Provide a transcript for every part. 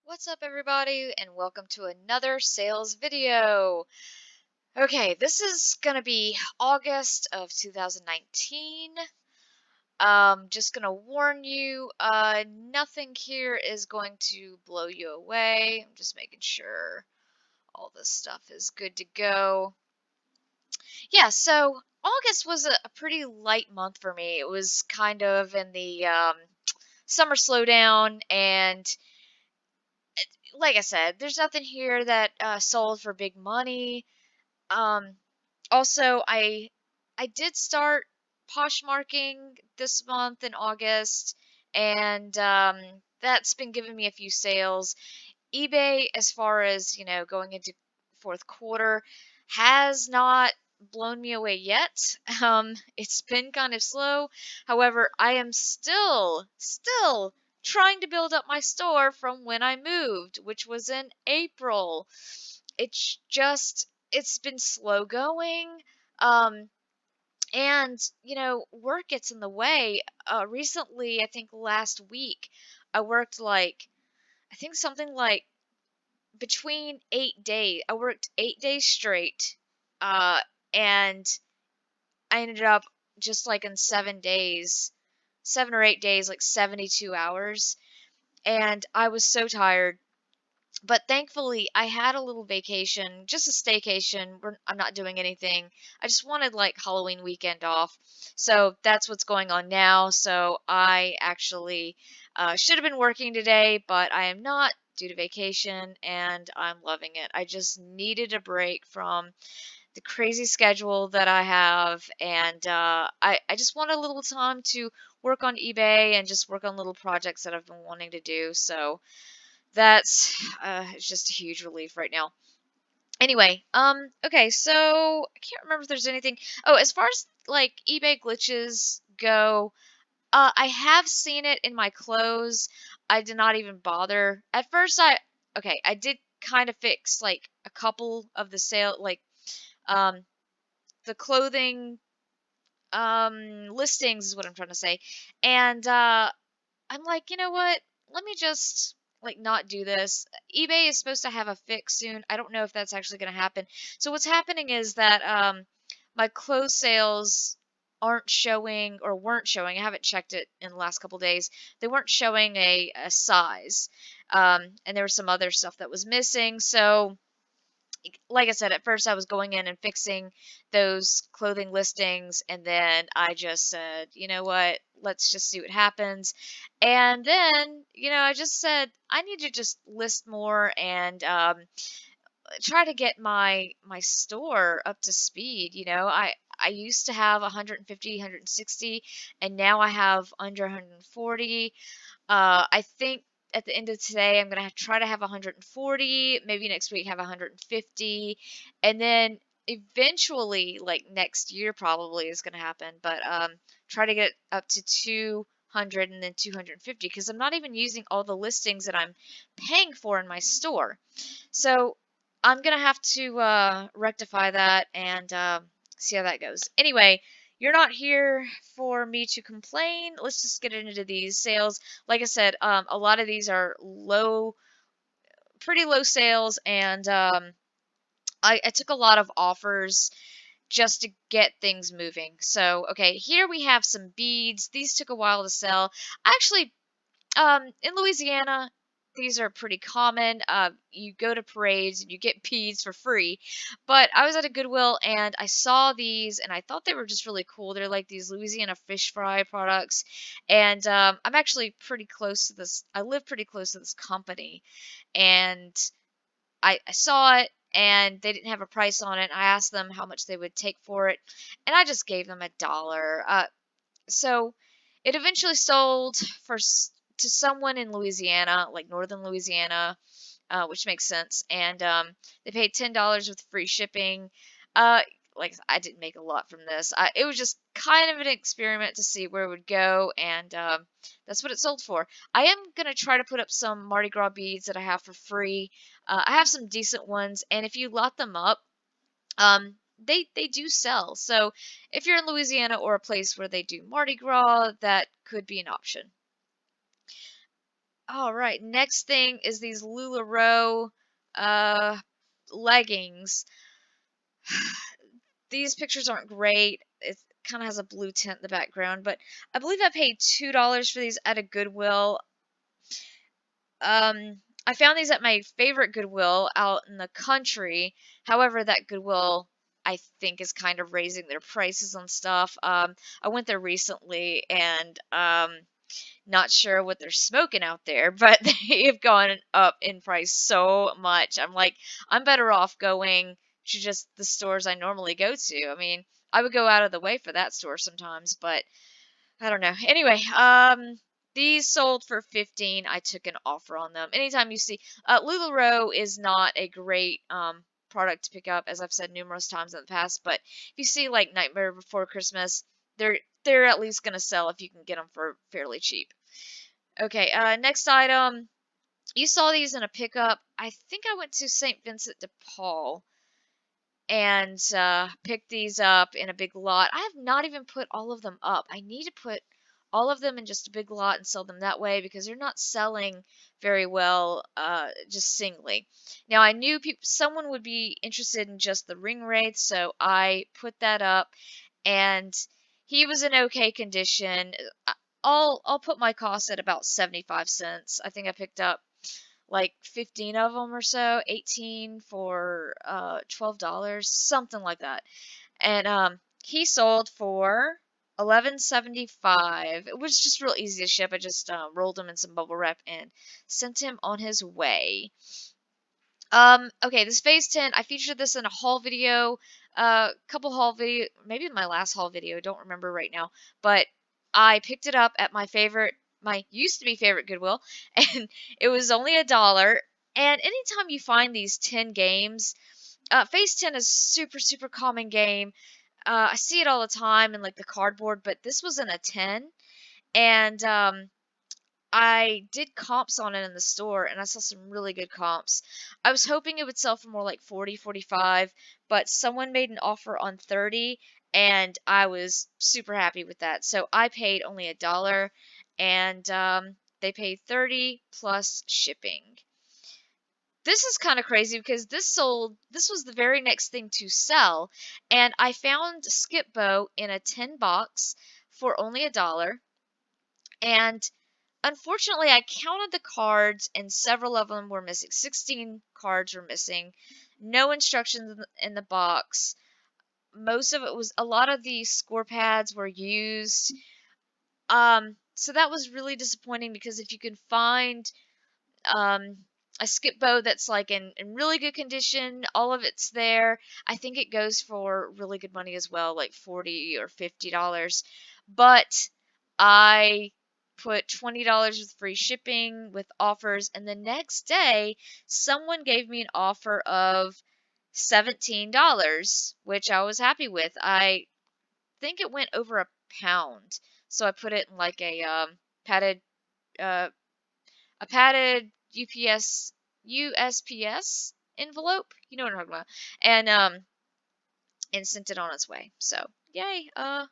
What's up everybody and welcome to another sales video. Okay, this is gonna be August of 2019. Just gonna warn you, nothing here is going to blow you away. I'm just making sure all this stuff is good to go. Yeah, so August was a pretty light month for me. It was kind of in the summer slowdown, and like I said, there's nothing here that sold for big money. Um, Also, I did start Poshmarking this month in August, and that's been giving me a few sales. eBay, as far as going into fourth quarter, has not blown me away yet. It's been kind of slow. However, I am still trying to build up my store from when I moved, which was in April. It's been slow going. Um, and work gets in the way. Recently, I think last week, I worked I think something like between 8 days. I worked 8 days straight, uh, and I ended up just like in 7 days, 7 or 8 days, like 72 hours. And I was so tired. But thankfully, I had a little vacation, just a staycation. I'm not doing anything. I just wanted like Halloween weekend off. So that's what's going on now. So I actually should have been working today, but I am not due to vacation and I'm loving it. I just needed a break from the crazy schedule that I have, and I just want a little time to work on eBay and just work on little projects that I've been wanting to do. So that's it's just a huge relief right now. Anyway, okay, so I can't remember if there's anything. Oh, as far as like eBay glitches go, I have seen it in my clothes. I did not even bother. At first, I did kind of fix like a couple of the sale, like um, the clothing listings is what I'm trying to say, and I'm like, you know what? Let me just like not do this. eBay is supposed to have a fix soon. I don't know if that's actually going to happen. So what's happening is that my clothes sales aren't showing or weren't showing. I haven't checked it in the last couple days. They weren't showing a size. And there was some other stuff that was missing. So like I said, at first I was going in and fixing those clothing listings, and then I just said, you know what, let's just see what happens. And then, I just said, I need to just list more and try to get my store up to speed. I used to have 150, 160, and now I have under 140. I think at the end of today, I'm gonna try to have 140. Maybe next week have 150, and then eventually, like next year, probably is gonna happen. But try to get up to 200 and then 250 because I'm not even using all the listings that I'm paying for in my store. So I'm gonna have to rectify that and see how that goes. Anyway, you're not here for me to complain. Let's just get into these sales. Like I said, a lot of these are pretty low sales, and I took a lot of offers just to get things moving. So, okay, here we have some beads. These took a while to sell. Actually, in Louisiana, these are pretty common. You go to parades and you get beads for free. But I was at a Goodwill and I saw these and I thought they were just really cool. They're like these Louisiana fish fry products. And I'm actually pretty close to this. I live pretty close to this company. And I saw it and they didn't have a price on it. I asked them how much they would take for it. And I just gave them $1. So it eventually sold to someone in Louisiana, like northern Louisiana, which makes sense. And they paid $10 with free shipping. Uh, like I didn't make a lot from this. It was just kind of an experiment to see where it would go, and that's what it sold for. I am gonna try to put up some Mardi Gras beads that I have for free. I have some decent ones, and if you lot them up, they do sell. So if you're in Louisiana or a place where they do Mardi Gras, that could be an option. All right, next thing is these LuLaRoe uh leggings. These pictures aren't great. It kind of has a blue tint in the background, but I believe I paid $2 for these at a Goodwill. I found these at my favorite Goodwill out in the country. However, that Goodwill I think is kind of raising their prices on stuff. I went there recently and not sure what they're smoking out there, but they have gone up in price so much. I'm like, I'm better off going to just the stores I normally go to. I mean, I would go out of the way for that store sometimes, but I don't know. Anyway, these sold for 15. I took an offer on them. Anytime you see, LuLaRoe is not a great product to pick up, as I've said numerous times in the past. But if you see like Nightmare Before Christmas, they're at least gonna sell if you can get them for fairly cheap. Okay, next item. You saw these in a pickup. I think I went to St. Vincent de Paul and picked these up in a big lot. I have not even put all of them up. I need to put all of them in just a big lot and sell them that way because they're not selling very well just singly. Now I knew someone would be interested in just the ring wraith, so I put that up, and he was in okay condition. I'll put my cost at about 75 cents. I think I picked up like 15 of them or so, 18 for $12, something like that. And he sold for 11.75. It was just real easy to ship. I just rolled him in some bubble wrap and sent him on his way. Okay, this phase 10, I featured this in a haul video, couple haul video, maybe in my last haul video, don't remember right now, but I picked it up at my used to be favorite Goodwill, and it was only $1. And anytime you find these 10 games, phase 10 is super common game. I see it all the time in like the cardboard, but this was in a 10, and I did comps on it in the store and I saw some really good comps. I was hoping it would sell for more like 40, 45, but someone made an offer on 30 and I was super happy with that. So I paid only $1 and they paid 30 plus shipping. This is kind of crazy because this was the very next thing to sell, and I found Skip Bow in a 10 box for only $1. And unfortunately, I counted the cards and several of them were missing. 16 cards were missing. No instructions in the box. Most of it was, a lot of the score pads were used. So that was really disappointing because if you can find um, a skip bow that's like in really good condition, all of it's there. I think it goes for really good money as well, like 40 or $50. But I put $20 with free shipping with offers, and the next day someone gave me an offer of $17, which I was happy with. I think it went over a pound, so I put it in like padded uh, a padded USPS envelope. You know what I'm talking about. And sent it on its way. So yay, $1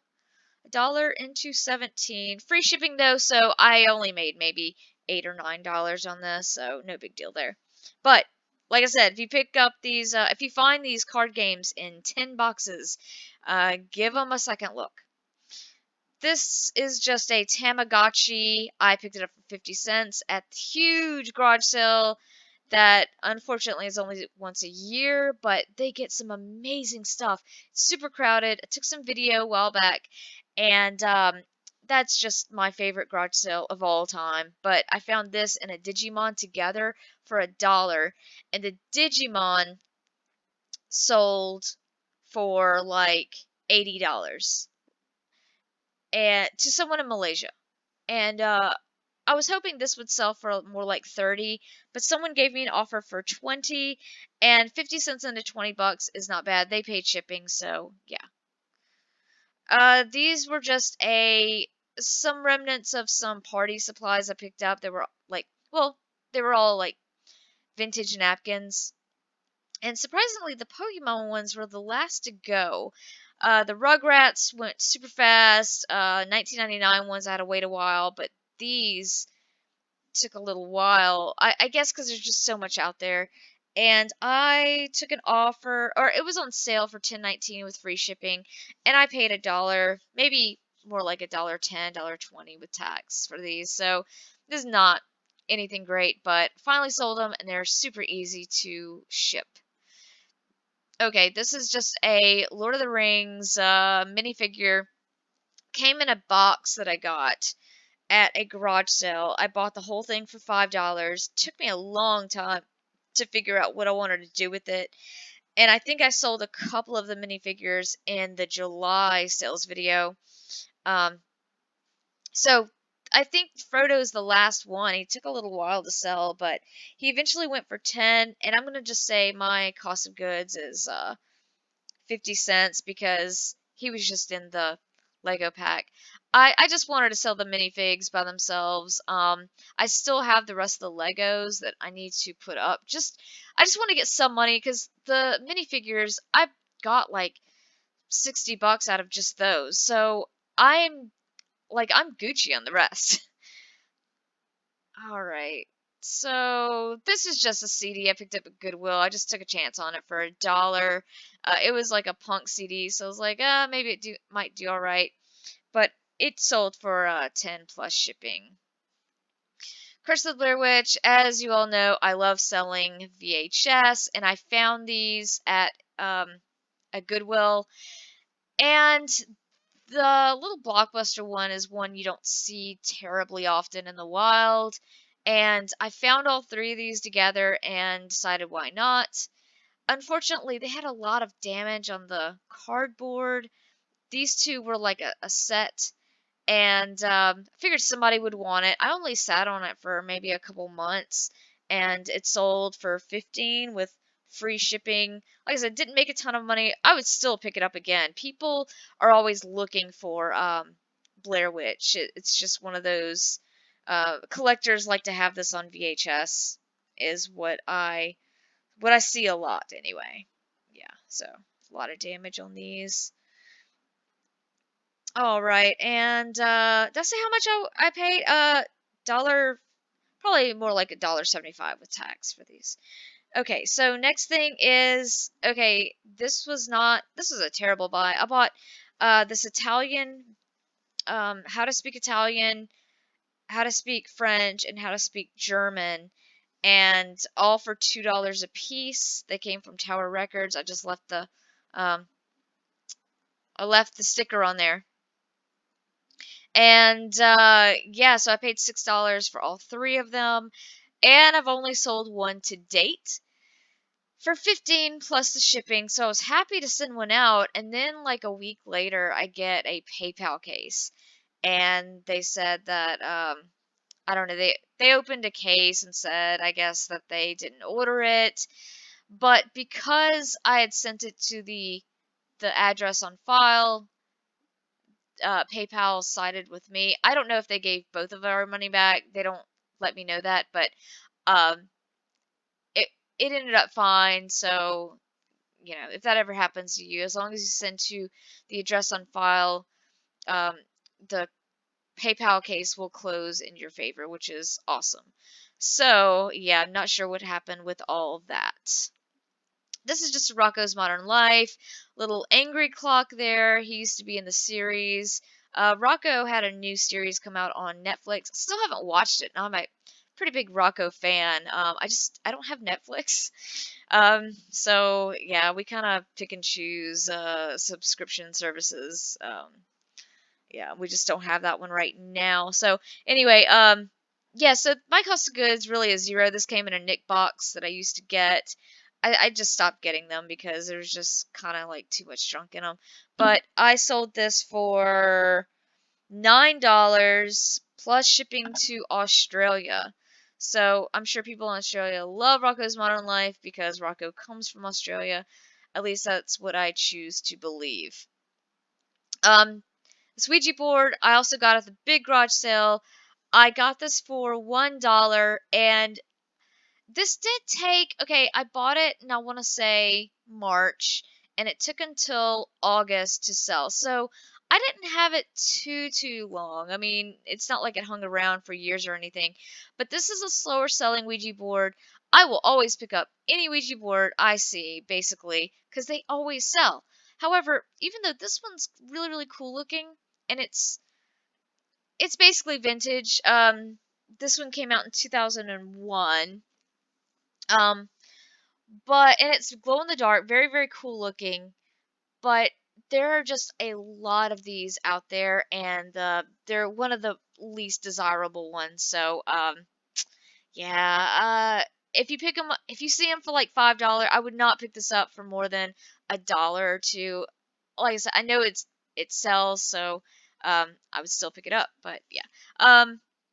into 17. Free shipping though, so I only made maybe $8 or $9 on this, so no big deal there. But like I said, if you pick up these, if you find these card games in 10 boxes, give them a second look. This is just a Tamagotchi. I picked it up for 50 cents at the huge garage sale that unfortunately is only once a year, but they get some amazing stuff. It's super crowded. I took some video a while back, and that's just my favorite garage sale of all time. But I found this and a Digimon together for $1, and the Digimon sold for like $80 and to someone in Malaysia. And I was hoping this would sell for more like 30, but someone gave me an offer for 20, and 50 cents into 20 bucks is not bad. They paid shipping, so yeah. These were just some remnants of some party supplies I picked up. They were like, well, they were all like vintage napkins. And surprisingly, the Pokemon ones were the last to go. The Rugrats went super fast. 1999 ones I had to wait a while, but these took a little while. I guess because there's just so much out there. And I took an offer, or it was on sale for 10.19 with free shipping, and I paid $1, maybe more like $1.10, $1.20 with tax for these. So this is not anything great, but finally sold them, and they're super easy to ship. Okay, this is just a Lord of the Rings minifigure. Came in a box that I got at a garage sale. I bought the whole thing for $5. Took me a long time to figure out what I wanted to do with it. And I think I sold a couple of the minifigures in the July sales video. Um, so I think Frodo's the last one. He took a little while to sell, but he eventually went for 10. And I'm gonna just say my cost of goods is 50 cents because he was just in the Lego pack. I just wanted to sell the minifigs by themselves. I still have the rest of the Legos that I need to put up. I just want to get some money because the minifigures I got like $60 out of just those. So I'm Gucci on the rest. All right. So this is just a CD I picked up at Goodwill. I just took a chance on it for $1. It was like a punk CD, so I was like, maybe might do all right. But it sold for 10 plus shipping. Curse of the Blair Witch, as you all know, I love selling VHS, and I found these at a Goodwill, and the little Blockbuster one is one you don't see terribly often in the wild, and I found all three of these together and decided why not. Unfortunately, they had a lot of damage on the cardboard. These two were like a set, and I figured somebody would want it. I only sat on it for maybe a couple months, and it sold for 15 with free shipping. Like I said, didn't make a ton of money. I would still pick it up again. People are always looking for Blair Witch. It's just one of those collectors like to have this on VHS. Is what I see a lot anyway. Yeah, so a lot of damage on these. All right, and did I say how much I paid? Dollar, probably more like $1.75 with tax for these. Okay, so next thing is, okay, this was a terrible buy. I bought this Italian, how to speak Italian, how to speak French, and how to speak German, and all for $2 a piece. They came from Tower Records. Um, I left the sticker on there. And yeah, so I paid $6 for all three of them, and I've only sold one to date for 15 plus the shipping. So I was happy to send one out, and then like a week later, I get a PayPal case, and they said that I don't know, they opened a case and said I guess that they didn't order it, but because I had sent it to the address on file, PayPal sided with me. I don't know if they gave both of our money back. They don't let me know that, but um, it it ended up fine. So if that ever happens to you, as long as you send to the address on file, um, the PayPal case will close in your favor, which is awesome. So yeah, I'm not sure what happened with all of that. This is just Rocco's Modern Life. Little angry clock there. He used to be in the series. Rocco had a new series come out on Netflix. Still haven't watched it. Now I'm a pretty big Rocco fan. I don't have Netflix. So yeah, we kind of pick and choose subscription services. Yeah, we just don't have that one right now. So anyway, yeah, so my cost of goods really is zero. This came in a Nick box that I used to get. I just stopped getting them because there was just kind of like too much junk in them. But I sold this for $9 plus shipping to Australia. So I'm sure people in Australia love Rocco's Modern Life because Rocco comes from Australia. At least that's what I choose to believe. This Ouija board I also got at the big garage sale. I got this for $1, and this did take, okay, I bought it, and I want to say March, and it took until August to sell. So I didn't have it too long. I mean, it's not like it hung around for years or anything. But this is a slower selling Ouija board. I will always pick up any Ouija board I see, basically, because they always sell. However, even though this one's really cool looking, and it's basically vintage. This one came out in 2001. Um, and it's glow in the dark, very cool looking. But there are just a lot of these out there, and they're one of the least desirable ones. So, yeah, if you pick them, if you see them for like $5, I would not pick this up for more than $1 or two. Like I said, I know it sells, so I would still pick it up. But yeah,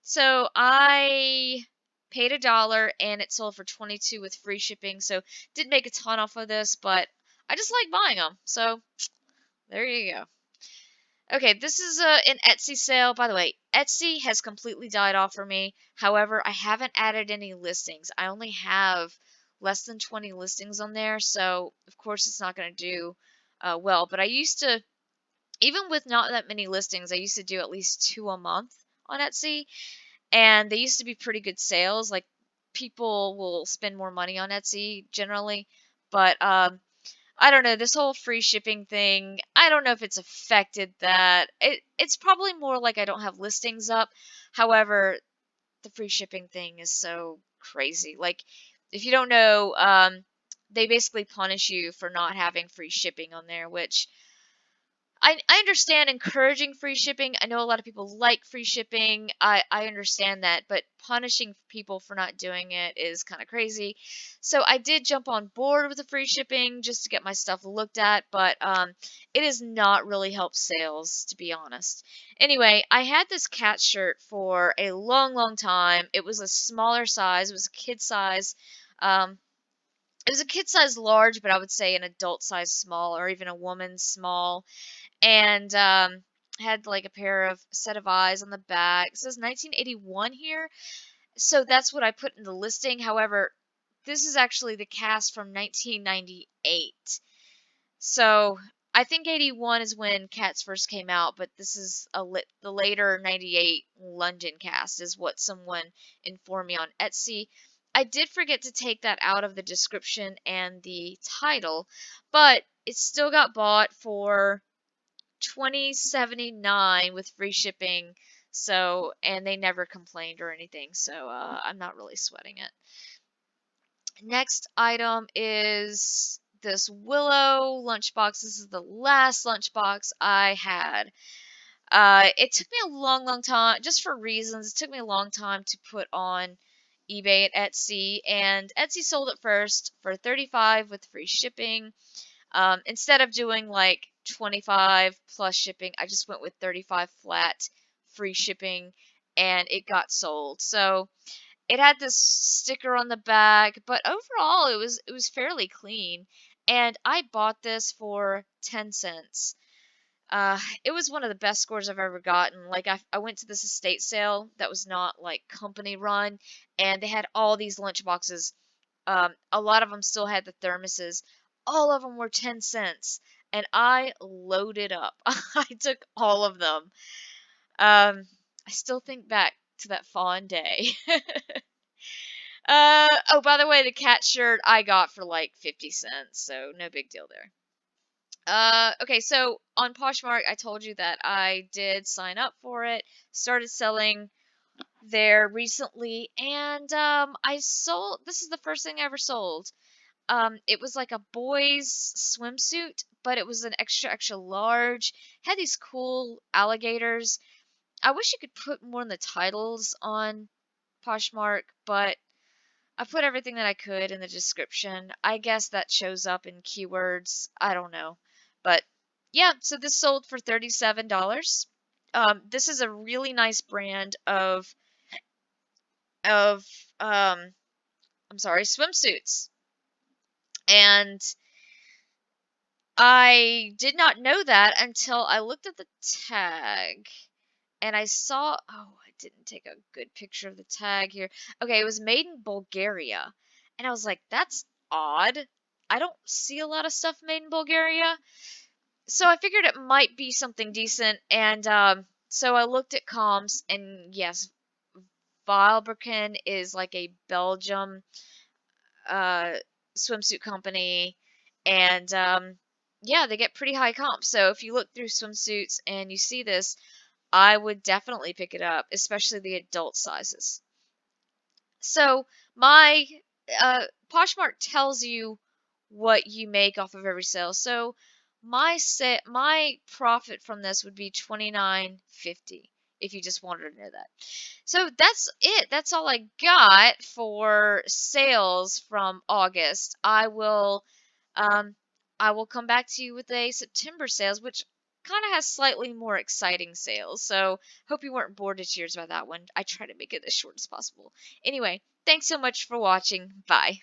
so I paid $1 and it sold for 22 with free shipping. So didn't make a ton off of this, but I just like buying them. So there you go. Okay, this is an Etsy sale. By the way, Etsy has completely died off for me. However, I haven't added any listings. I only have less than 20 listings on there, so of course it's not going to do well. But I used to, even with not that many listings, I used to do at least 2 a month on Etsy, and they used to be pretty good sales. Like people will spend more money on Etsy generally, but I don't know, this whole free shipping thing, I don't know if it's affected that. It's probably more like I don't have listings up. However, the free shipping thing is so crazy. Like, if you don't know, they basically punish you for not having free shipping on there, which I understand encouraging free shipping. I know a lot of people like free shipping. I understand that, but punishing people for not doing it is kind of crazy. So I did jump on board with the free shipping just to get my stuff looked at, but it has not really helped sales, to be honest. Anyway, I had this cat shirt for a long time. It was a smaller size. It was a kid size. Um, it was a kid size large, but I would say an adult size small, or even a woman small, and had like a pair of set of eyes on the back. It says 1981 here, so that's what I put in the listing. However, this is actually the cast from 1998. So I think 81 is when Cats first came out, but this is the later 98 London cast is what someone informed me on Etsy. I did forget to take that out of the description and the title, but it still got bought for 2079 with free shipping. So, and they never complained or anything. So, I'm not really sweating it. Next item is this Willow lunchbox. This is the last lunchbox I had. It took me a long time, just for reasons. It took me a long time to put on eBay and Etsy, and Etsy sold it first for 35 with free shipping. Instead of doing like 25 plus shipping, I just went with 35 flat free shipping, and it got sold. So it had this sticker on the back, but overall it was fairly clean. And I bought this for 10 cents. It was one of the best scores I've ever gotten. Like I went to this estate sale that was not like company run, and they had all these lunch boxes. A lot of them still had the thermoses. All of them were 10 cents, and I loaded up. I took all of them. I still think back to that fond day. Oh, by the way, the cat shirt I got for like 50 cents, so no big deal there. Okay, so on Poshmark, I told you that I did sign up for it, started selling there recently, and I sold, this is the first thing I ever sold. It was like a boy's swimsuit, but it was an extra large. Had these cool alligators. I wish you could put more in the titles on Poshmark, but I put everything that I could in the description. I guess that shows up in keywords. I don't know. But yeah, so this sold for $37. This is a really nice brand of I'm sorry, swimsuits. And I did not know that until I looked at the tag and I saw, oh, I didn't take a good picture of the tag here. Okay, it was made in Bulgaria. And I was like, that's odd. I don't see a lot of stuff made in Bulgaria. So I figured it might be something decent, and so I looked at comps, and yes, Vilebrequin is like a Belgium uh, swimsuit company, and yeah, they get pretty high comps. So if you look through swimsuits and you see this, I would definitely pick it up, especially the adult sizes. So my Poshmark tells you what you make off of every sale. So my profit from this would be 29.50 if you just wanted to know that. So that's it. That's all I got for sales from August. Um I will come back to you with a September sales, which kind of has slightly more exciting sales. So hope you weren't bored to tears by that one. I try to make it as short as possible. Anyway, thanks so much for watching. Bye.